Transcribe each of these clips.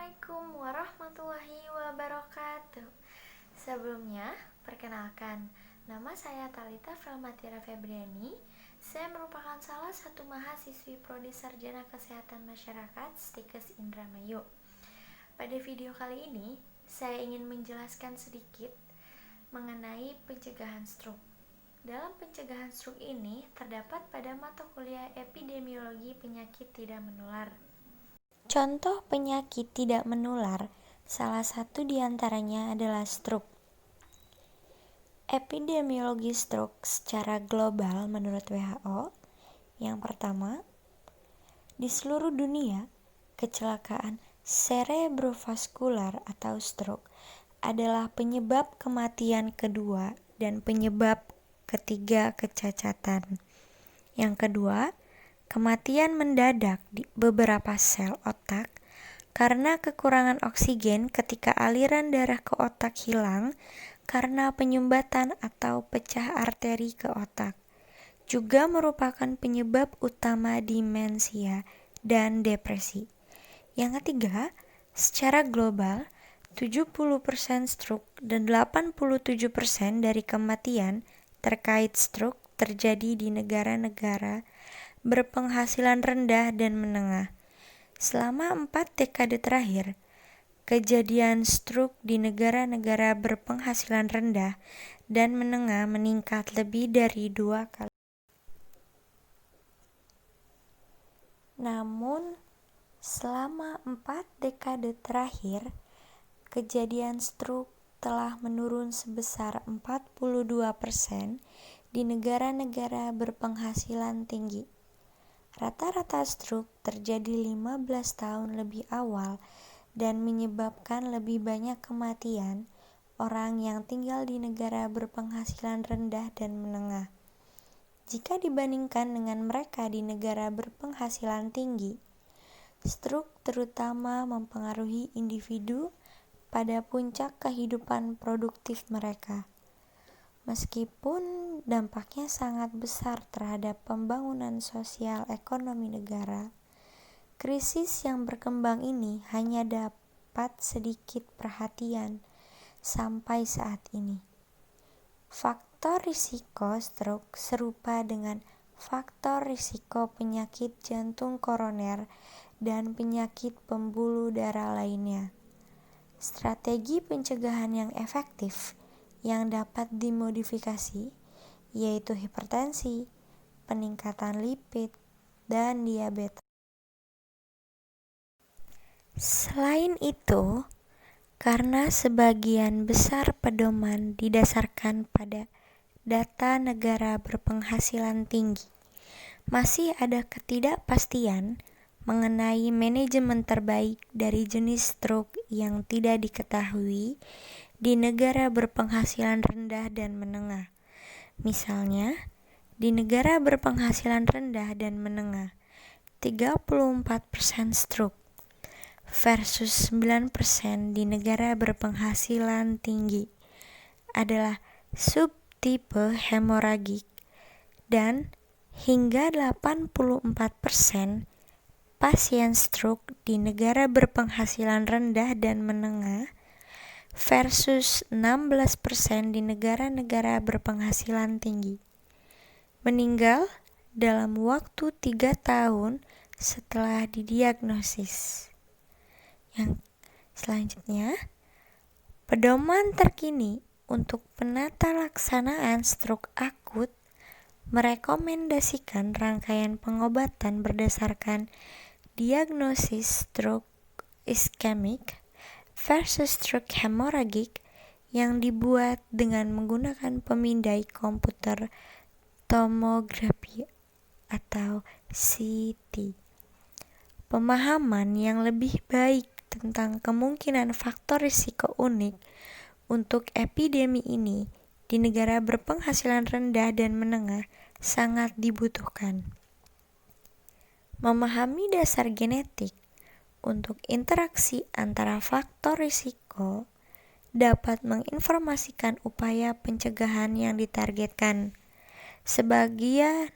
Assalamualaikum warahmatullahi wabarakatuh. Sebelumnya, perkenalkan, nama saya Thalita Felmatira Febriani. Saya merupakan salah satu mahasiswi Prodi Sarjana Kesehatan Masyarakat Stikes Indramayu. Pada video kali ini, saya ingin menjelaskan sedikit mengenai pencegahan stroke. Dalam pencegahan stroke ini terdapat pada mata kuliah epidemiologi penyakit tidak menular. Contoh penyakit tidak menular, salah satu diantaranya adalah stroke. Epidemiologi stroke secara global menurut WHO, yang pertama, di seluruh dunia, kecelakaan cerebrovaskular atau stroke adalah penyebab kematian kedua dan penyebab ketiga kecacatan. Yang kedua, kematian mendadak di beberapa sel otak karena kekurangan oksigen ketika aliran darah ke otak hilang karena penyumbatan atau pecah arteri ke otak. Juga merupakan penyebab utama demensia dan depresi. Yang ketiga, secara global, 70% stroke dan 87% dari kematian terkait stroke terjadi di negara-negara berpenghasilan rendah dan menengah. Selama 4 dekade terakhir, kejadian stroke di negara-negara berpenghasilan rendah dan menengah meningkat lebih dari 2 kali. Namun, selama 4 dekade terakhir, kejadian stroke telah menurun sebesar 42% di negara-negara berpenghasilan tinggi. Rata-rata stroke terjadi 15 tahun lebih awal dan menyebabkan lebih banyak kematian orang yang tinggal di negara berpenghasilan rendah dan menengah jika dibandingkan dengan mereka di negara berpenghasilan tinggi. Stroke terutama mempengaruhi individu pada puncak kehidupan produktif mereka. Meskipun dampaknya sangat besar terhadap pembangunan sosial ekonomi negara, krisis yang berkembang ini hanya dapat sedikit perhatian sampai saat ini. Faktor risiko stroke serupa dengan faktor risiko penyakit jantung koroner dan penyakit pembuluh darah lainnya. Strategi pencegahan yang efektif yang dapat dimodifikasi yaitu hipertensi, peningkatan lipid, dan diabetes. Selain itu, karena sebagian besar pedoman didasarkan pada data negara berpenghasilan tinggi, masih ada ketidakpastian mengenai manajemen terbaik dari jenis stroke yang tidak diketahui di negara berpenghasilan rendah dan menengah. Misalnya, di negara berpenghasilan rendah dan menengah, 34% stroke versus 9% di negara berpenghasilan tinggi adalah subtipe hemoragik dan hingga 84% pasien stroke di negara berpenghasilan rendah dan menengah versus 16% di negara-negara berpenghasilan tinggi meninggal dalam waktu 3 tahun setelah didiagnosis. Yang selanjutnya, pedoman terkini untuk penata laksanaan stroke akut merekomendasikan rangkaian pengobatan berdasarkan diagnosis stroke iskemik versus stroke hemoragik yang dibuat dengan menggunakan pemindai komputer tomografi atau CT. Pemahaman yang lebih baik tentang kemungkinan faktor risiko unik untuk epidemi ini di negara berpenghasilan rendah dan menengah sangat dibutuhkan. Memahami dasar genetik untuk interaksi antara faktor risiko dapat menginformasikan upaya pencegahan yang ditargetkan. Sebagian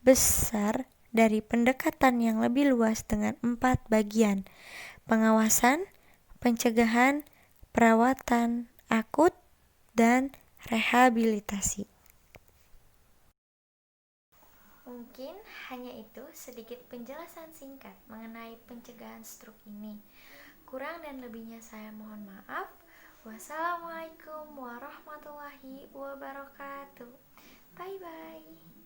besar dari pendekatan yang lebih luas dengan 4 bagian: pengawasan, pencegahan, perawatan akut, dan rehabilitasi. Mungkin hanya itu sedikit penjelasan singkat mengenai pencegahan stroke ini. Kurang dan lebihnya saya mohon maaf. Wassalamualaikum warahmatullahi wabarakatuh. Bye bye.